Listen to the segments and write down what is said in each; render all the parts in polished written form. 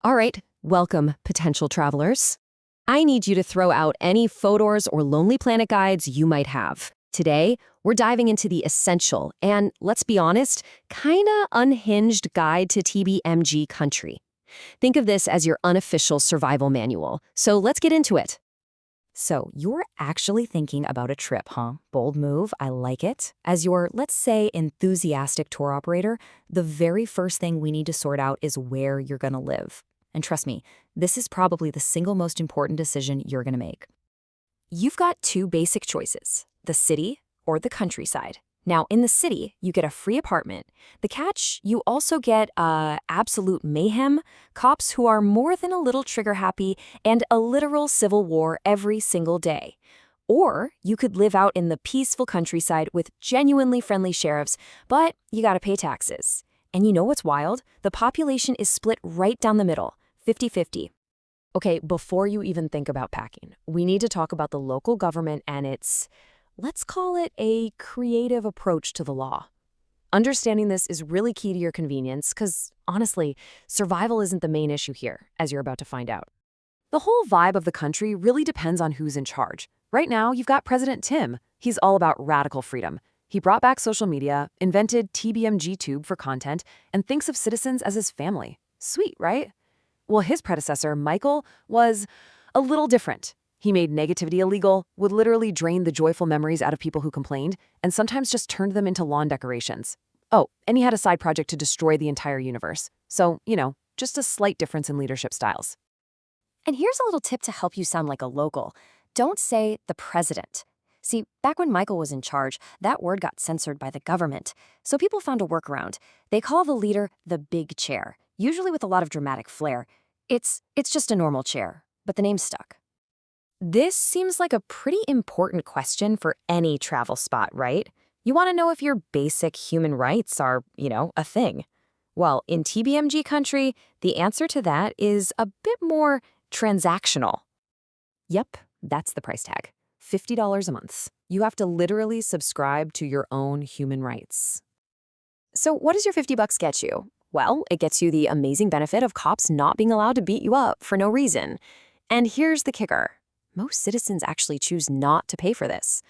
All right, welcome, potential travelers. I need you to throw out any Fodor's or Lonely Planet guides you might have. Today, we're diving into the essential and, let's be honest, kinda unhinged guide to TBMG country. Think of this as your unofficial survival manual. So let's get into it. So, you're actually thinking about a trip, huh? Bold move, I like it. As your, let's say, enthusiastic tour operator, the very first thing we need to sort out is where you're gonna live. And trust me, this is probably the single most important decision you're gonna make. You've got two basic choices, the city or the countryside. Now, in the city, you get a free apartment. The catch, you also get absolute mayhem, cops who are more than a little trigger-happy, and a literal civil war every single day. Or you could live out in the peaceful countryside with genuinely friendly sheriffs, but you gotta pay taxes. And you know what's wild? The population is split right down the middle, 50-50. Okay, before you even think about packing, we need to talk about the local government and its, let's call it a creative approach to the law. Understanding this is really key to your convenience because, honestly, survival isn't the main issue here, as you're about to find out. The whole vibe of the country really depends on who's in charge. Right now, you've got President Tim. He's all about radical freedom. He brought back social media, invented TBMG Tube for content, and thinks of citizens as his family. Sweet, right? Well, his predecessor, Michael, was a little different. He made negativity illegal, would literally drain the joyful memories out of people who complained, and sometimes just turned them into lawn decorations. Oh, and he had a side project to destroy the entire universe. So, just a slight difference in leadership styles. And here's a little tip to help you sound like a local. Don't say the president. See, back when Michael was in charge, that word got censored by the government. So people found a workaround. They call the leader the big chair, usually with a lot of dramatic flair. It's just a normal chair, but the name stuck. This seems like a pretty important question for any travel spot, right? You want to know if your basic human rights are, a thing. Well, in TBMG country, the answer to that is a bit more transactional. Yep, that's the price tag. $50 a month. You have to literally subscribe to your own human rights. So what does your $50 get you? Well, it gets you the amazing benefit of cops not being allowed to beat you up for no reason. And here's the kicker. Most citizens actually choose not to pay for this.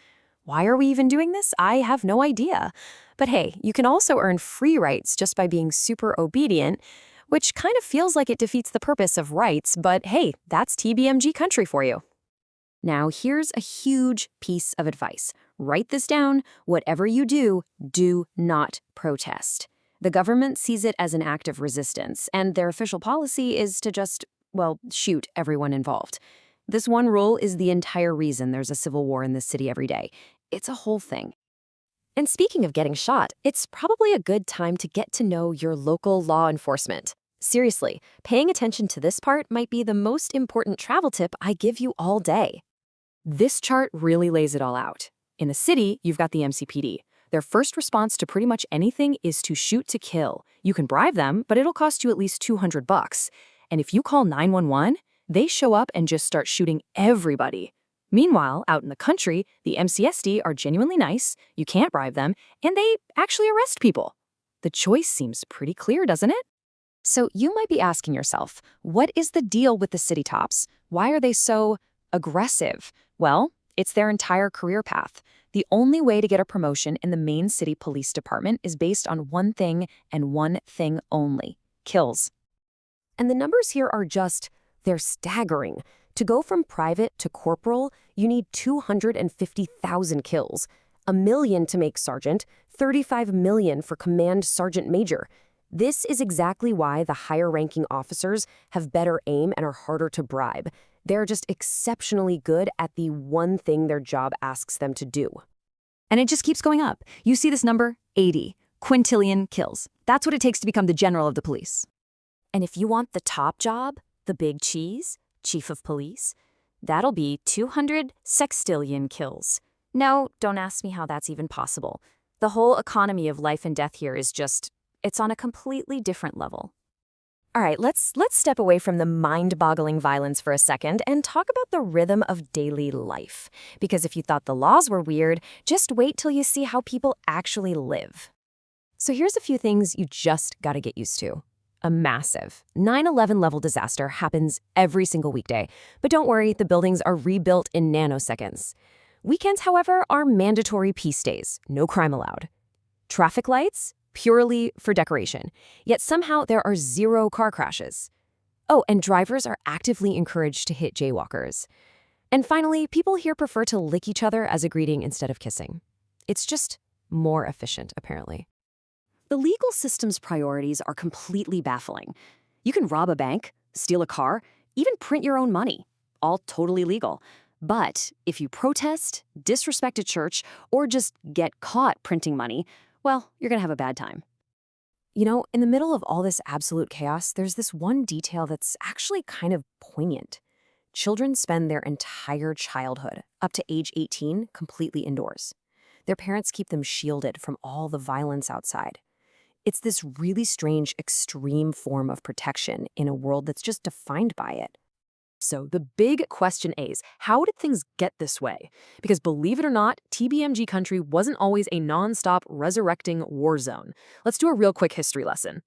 Why are we even doing this? I have no idea. But hey, you can also earn free rights just by being super obedient, which kind of feels like it defeats the purpose of rights, but hey, that's TBMG country for you. Now, here's a huge piece of advice. Write this down. Whatever you do, do not protest. The government sees it as an act of resistance, and their official policy is to just, shoot everyone involved. This one rule is the entire reason there's a civil war in this city every day. It's a whole thing. And speaking of getting shot, it's probably a good time to get to know your local law enforcement. Seriously, paying attention to this part might be the most important travel tip I give you all day. This chart really lays it all out. In the city, you've got the MCPD. Their first response to pretty much anything is to shoot to kill. You can bribe them, but it'll cost you at least $200. And if you call 911, they show up and just start shooting everybody. Meanwhile, out in the country, the MCSD are genuinely nice, you can't bribe them, and they actually arrest people. The choice seems pretty clear, doesn't it? So you might be asking yourself, what is the deal with the city tops? Why are they so aggressive? Well, it's their entire career path. The only way to get a promotion in the main city police department is based on one thing and one thing only: kills. And the numbers here are they're staggering. To go from private to corporal, you need 250,000 kills, 1 million to make sergeant, 35 million for command sergeant major. This is exactly why the higher-ranking officers have better aim and are harder to bribe. They're just exceptionally good at the one thing their job asks them to do. And it just keeps going up. You see this number? 80. Quintillion kills. That's what it takes to become the general of the police. And if you want the top job, the big cheese, chief of police, that'll be 200 sextillion kills. No, don't ask me how that's even possible. The whole economy of life and death here is it's on a completely different level. All right, let's step away from the mind-boggling violence for a second and talk about the rhythm of daily life. Because if you thought the laws were weird, just wait till you see how people actually live. So here's a few things you just gotta get used to. A massive 9/11 level disaster happens every single weekday. But don't worry, the buildings are rebuilt in nanoseconds. Weekends, however, are mandatory peace days. No crime allowed. Traffic lights? Purely for decoration. Yet somehow there are zero car crashes. Oh, and drivers are actively encouraged to hit jaywalkers. And finally, people here prefer to lick each other as a greeting instead of kissing. It's just more efficient, apparently. The legal system's priorities are completely baffling. You can rob a bank, steal a car, even print your own money. All totally legal. But if you protest, disrespect a church, or just get caught printing money, well, you're going to have a bad time. You know, in the middle of all this absolute chaos, there's this one detail that's actually kind of poignant. Children spend their entire childhood, up to age 18, completely indoors. Their parents keep them shielded from all the violence outside. It's this really strange, extreme form of protection in a world that's just defined by it. So the big question is, how did things get this way? Because believe it or not, TBMG country wasn't always a nonstop resurrecting war zone. Let's do a real quick history lesson.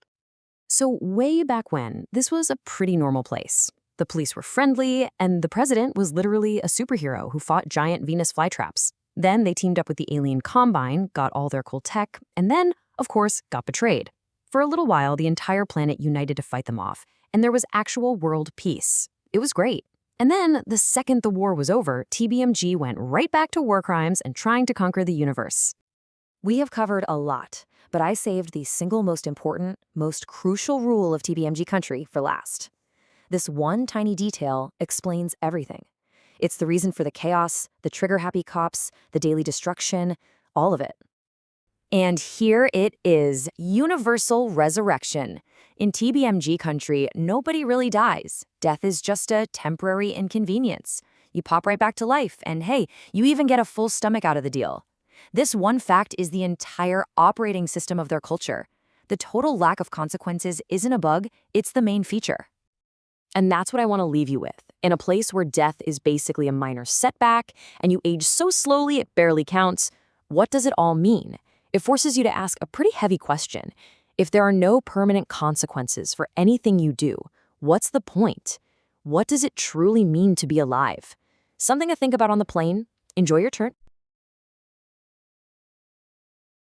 So way back when, this was a pretty normal place. The police were friendly, and the president was literally a superhero who fought giant Venus flytraps. Then they teamed up with the alien Combine, got all their cool tech, and then, of course, got betrayed. For a little while, the entire planet united to fight them off, and there was actual world peace. It was great. And then, the second the war was over, TBMG went right back to war crimes and trying to conquer the universe. We have covered a lot, but I saved the single most important, most crucial rule of TBMG country for last. This one tiny detail explains everything. It's the reason for the chaos, the trigger-happy cops, the daily destruction, all of it. And here it is, universal resurrection. In TBMG country, nobody really dies. Death is just a temporary inconvenience. You pop right back to life, and hey, you even get a full stomach out of the deal. This one fact is the entire operating system of their culture. The total lack of consequences isn't a bug, it's the main feature. And that's what I want to leave you with. In a place where death is basically a minor setback, and you age so slowly it barely counts, what does it all mean? It forces you to ask a pretty heavy question. If there are no permanent consequences for anything you do, what's the point? What does it truly mean to be alive? Something to think about on the plane. Enjoy your turn.